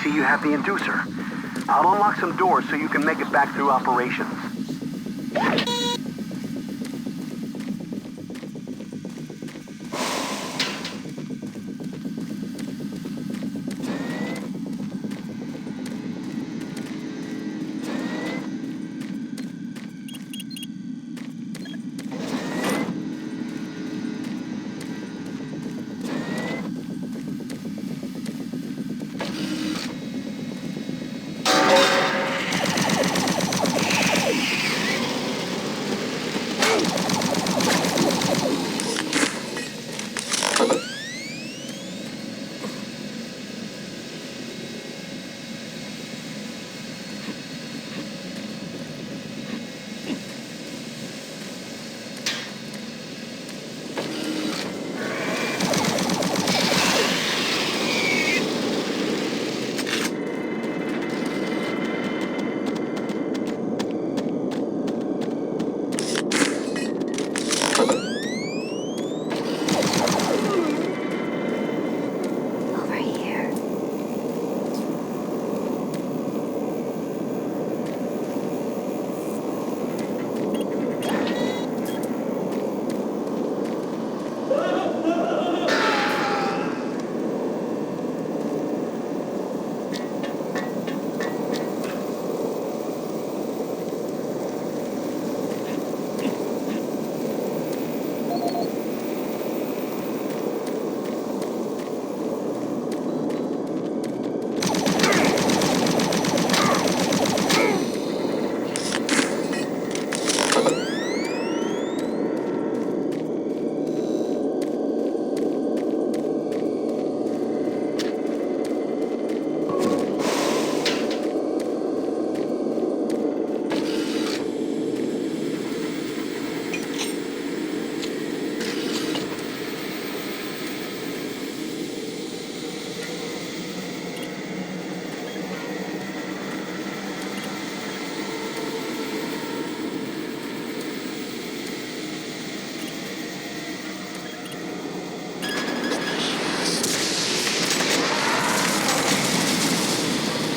see you have the inducer. I'll unlock some doors so you can make it back through operations.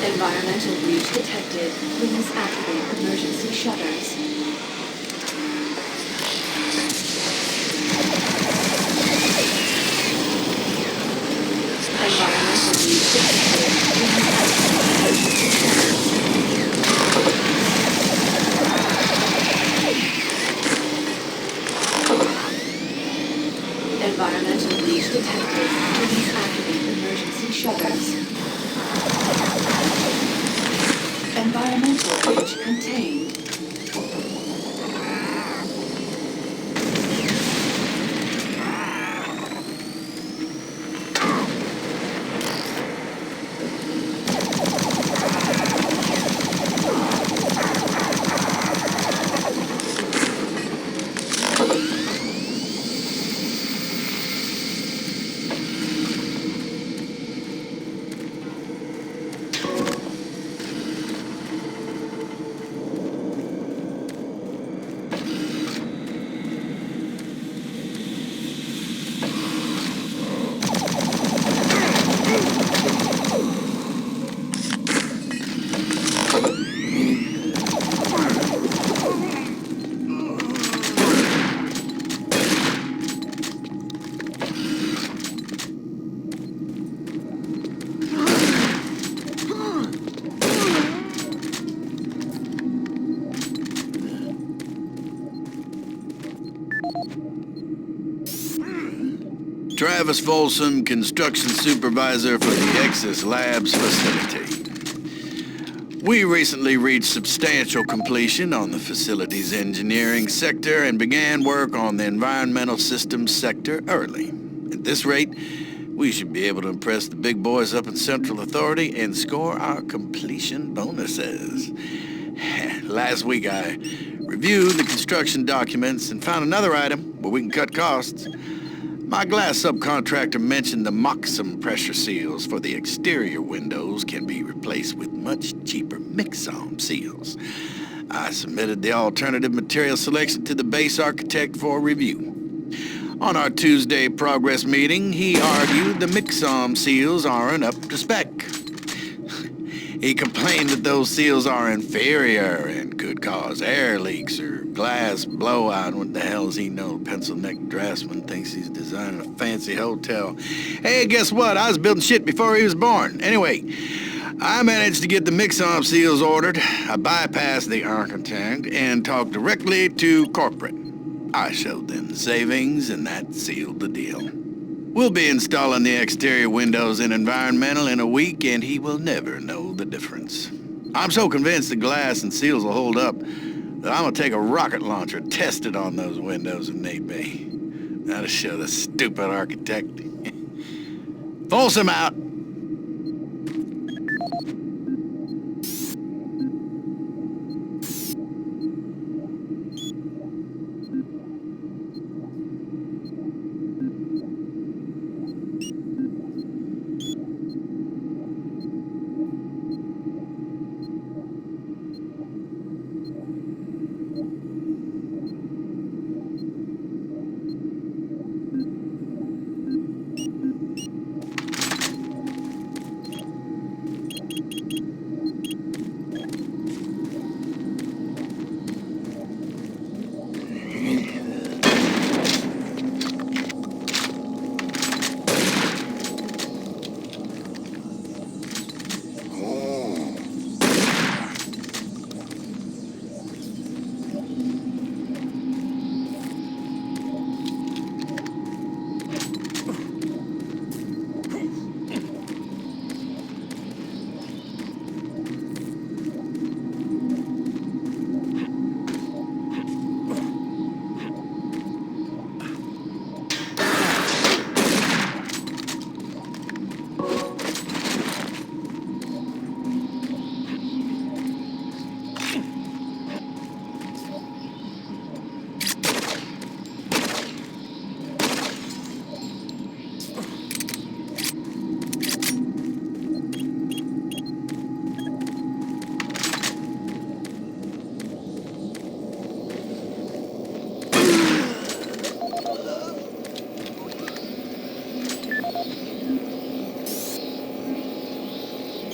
Environmental breach detected. Please activate emergency shutters. Environmental breach detected. Please activate emergency shutters. Environmental breach detected. Please activate emergency shutters. Environmental breach contained. Travis Folsom, Construction Supervisor for the Exis Labs facility. We recently reached substantial completion on the facility's engineering sector and began work on the environmental systems sector early. At this rate, we should be able to impress the big boys up in Central Authority and score our completion bonuses. Last week I reviewed the construction documents and found another item where we can cut costs. My glass subcontractor mentioned the Moxum pressure seals for the exterior windows can be replaced with much cheaper Mixom seals. I submitted the alternative material selection to the base architect for review. On our Tuesday progress meeting, he argued the Mixom seals aren't up to spec. He complained that those seals are inferior and could cause air leaks or glass blowout. What the hell does he know? Pencil-neck draftsman thinks he's designing a fancy hotel. Hey, guess what? I was building shit before he was born. Anyway, I managed to get the mix-off seals ordered. I bypassed the architect and talked directly to corporate. I showed them the savings, and that sealed the deal. We'll be installing the exterior windows in environmental in a week, and he will never know the difference. I'm so convinced the glass and seals will hold up that I'm gonna take a rocket launcher, test it on those windows in Nate Bay. That'll show the stupid architect. Folsom out.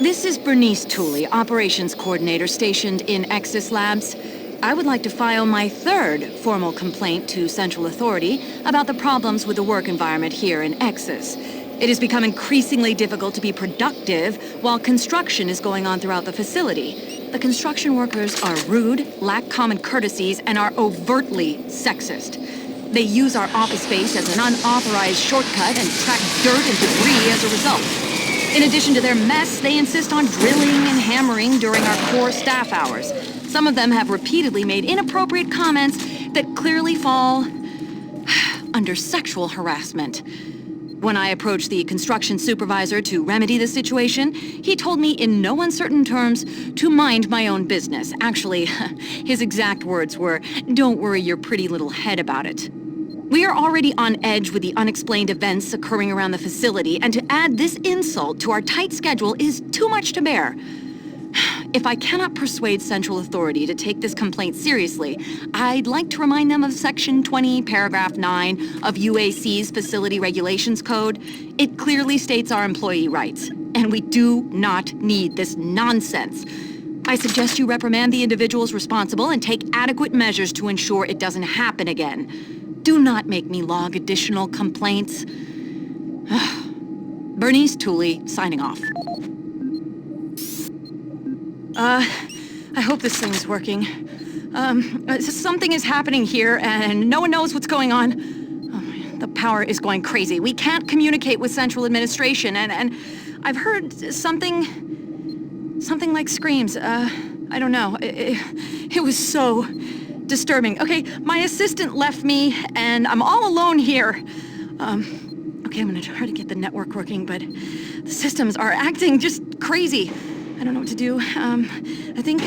This is Bernice Tooley, Operations Coordinator stationed in Exis Labs. I would like to file my third formal complaint to Central Authority about the problems with the work environment here in Exis. It has become increasingly difficult to be productive while construction is going on throughout the facility. The construction workers are rude, lack common courtesies, and are overtly sexist. They use our office space as an unauthorized shortcut and track dirt and debris as a result. In addition to their mess, they insist on drilling and hammering during our core staff hours. Some of them have repeatedly made inappropriate comments that clearly fall under sexual harassment. When I approached the construction supervisor to remedy the situation, he told me in no uncertain terms to mind my own business. Actually, his exact words were, "Don't worry your pretty little head about it." We are already on edge with the unexplained events occurring around the facility, and to add this insult to our tight schedule is too much to bear. If I cannot persuade Central Authority to take this complaint seriously, I'd like to remind them of Section 20, Paragraph 9 of UAC's Facility Regulations Code. It clearly states our employee rights, and we do not need this nonsense. I suggest you reprimand the individuals responsible and take adequate measures to ensure it doesn't happen again. Do not make me log additional complaints. Bernice Tooley, signing off. I hope this thing's working. Something is happening here, and no one knows what's going on. Oh, the power is going crazy. We can't communicate with Central Administration, and I've heard something like screams. I don't know. It was so disturbing. Okay, my assistant left me, and I'm all alone here. Okay, I'm gonna try to get the network working, but the systems are acting just crazy. I don't know what to do. I think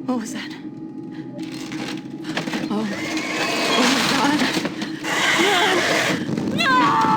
what was that? Oh my God. No!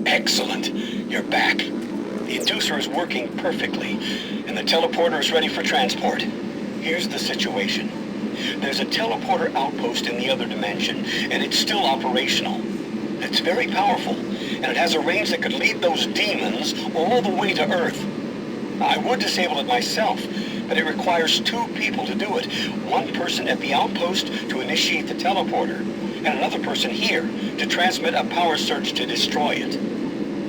Excellent. You're back. The inducer is working perfectly, and the teleporter is ready for transport. Here's the situation. There's a teleporter outpost in the other dimension, and it's still operational. It's very powerful, and it has a range that could lead those demons all the way to Earth. I would disable it myself, but it requires 2 people to do it. 1 person at the outpost to initiate the teleporter, and another person here to transmit a power surge to destroy it.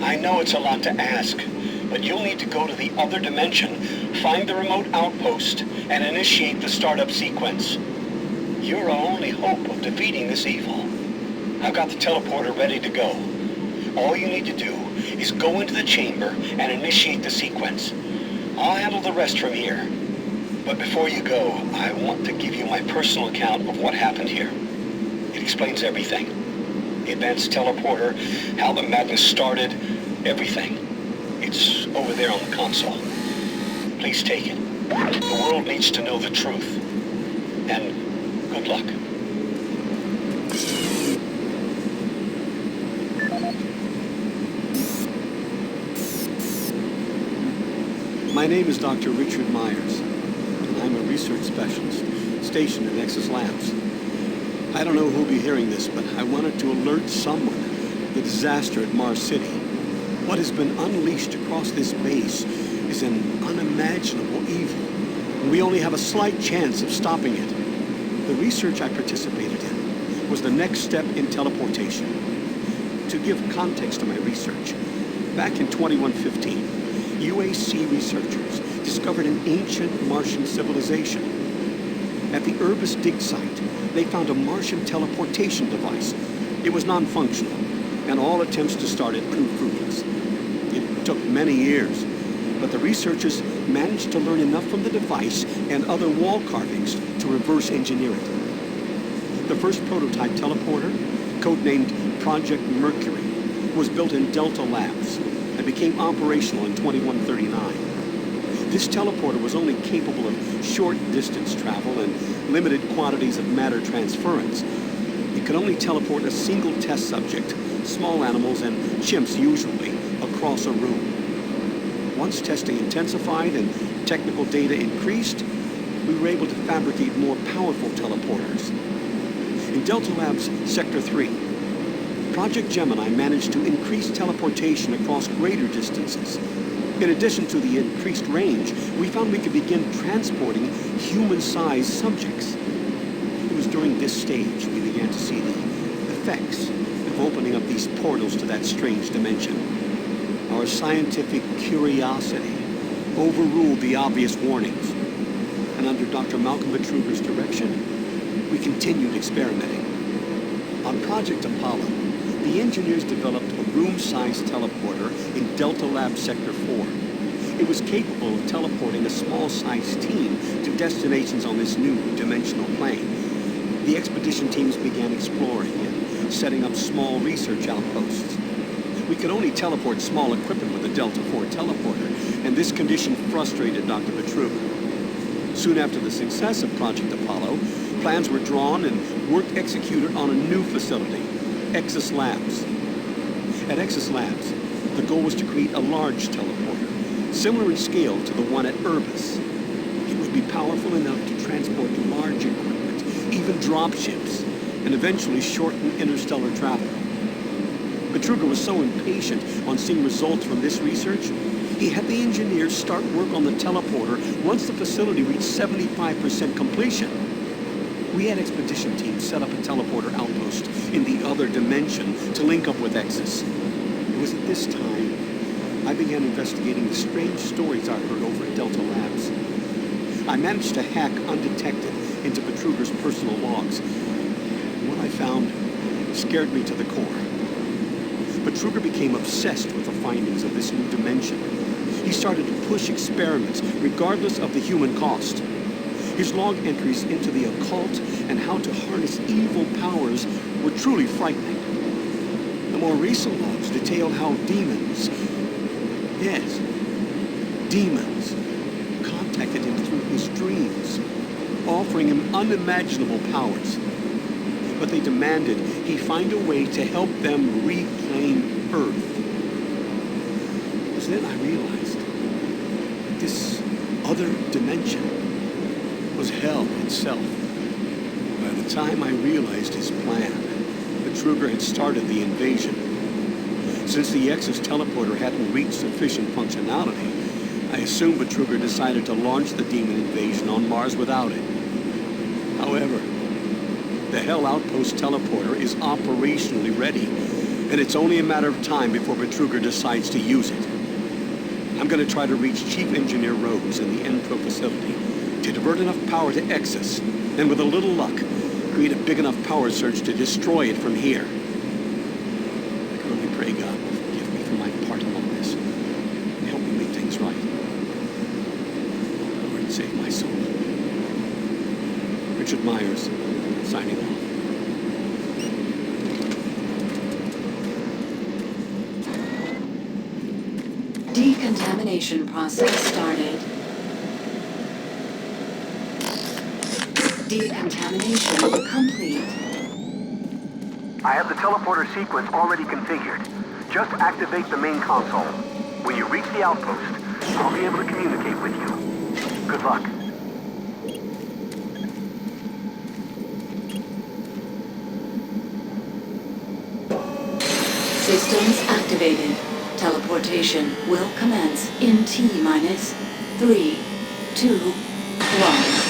I know it's a lot to ask, but you'll need to go to the other dimension, find the remote outpost, and initiate the startup sequence. You're our only hope of defeating this evil. I've got the teleporter ready to go. All you need to do is go into the chamber and initiate the sequence. I'll handle the rest from here. But before you go, I want to give you my personal account of what happened here. It explains everything. The advanced teleporter, how the madness started, everything. It's over there on the console. Please take it. The world needs to know the truth. And good luck. My name is Dr. Richard Myers, and I'm a research specialist stationed in Exis Labs. I don't know who'll be hearing this, but I wanted to alert someone of the disaster at Mars City. What has been unleashed across this base is an unimaginable evil, and we only have a slight chance of stopping it. The research I participated in was the next step in teleportation. To give context to my research, back in 2115, UAC researchers discovered an ancient Martian civilization. At the Urbis dig site, they found a Martian teleportation device. It was non-functional, and all attempts to start it proved fruitless. It took many years, but the researchers managed to learn enough from the device and other wall carvings to reverse engineer it. The first prototype teleporter, codenamed Project Mercury, was built in Delta Labs and became operational in 2139. This teleporter was only capable of short distance travel and limited quantities of matter transference. It could only teleport a single test subject, small animals and chimps usually, across a room. Once testing intensified and technical data increased, we were able to fabricate more powerful teleporters. In Delta Labs Sector 3, Project Gemini managed to increase teleportation across greater distances. In addition to the increased range, we found we could begin transporting human-sized subjects. It was during this stage we began to see the effects of opening up these portals to that strange dimension. Our scientific curiosity overruled the obvious warnings, and under Dr. Malcolm Betruger's direction, we continued experimenting. On Project Apollo, the engineers developed a room-sized teleporter in Delta Lab Sector 4. It was capable of teleporting a small-sized team to destinations on this new dimensional plane. The expedition teams began exploring and setting up small research outposts. We could only teleport small equipment with the Delta 4 teleporter, and this condition frustrated Dr. Betruger. Soon after the success of Project Apollo, plans were drawn and work executed on a new facility, Exis Labs. At Exis Labs, the goal was to create a large teleporter, similar in scale to the one at Urbis. It would be powerful enough to transport large equipment, even dropships, and eventually shorten interstellar travel. Betruger was so impatient on seeing results from this research, he had the engineers start work on the teleporter once the facility reached 75% completion. We had expedition teams set up a teleporter outpost in the other dimension to link up with Exis. It was at this time I began investigating the strange stories I heard over at Delta Labs. I managed to hack undetected into Betruger's personal logs. What I found scared me to the core. Betruger became obsessed with the findings of this new dimension. He started to push experiments regardless of the human cost. His log entries into the occult and how to harness evil powers were truly frightening. The more recent logs detailed how demons, yes, demons, contacted him through his dreams, offering him unimaginable powers. But they demanded he find a way to help them reclaim Earth. It was then I realized that this other dimension was hell itself. By the time I realized his plan, Betruger had started the invasion. Since the Exis teleporter hadn't reached sufficient functionality, I assumed Betruger decided to launch the demon invasion on Mars without it. However, the Hell Outpost teleporter is operationally ready, and it's only a matter of time before Betruger decides to use it. I'm going to try to reach Chief Engineer Rhodes in the Enpro facility to divert enough power to Exis, and with a little luck, create a big enough power surge to destroy it from here. I can only pray God will forgive me for my part in all this, and help me make things right. Lord, save my soul. Richard Myers, signing off. Decontamination process started. Decontamination complete. I have the teleporter sequence already configured. Just activate the main console. When you reach the outpost, I'll be able to communicate with you. Good luck. Systems activated. Teleportation will commence in T-minus 3, 2, 1.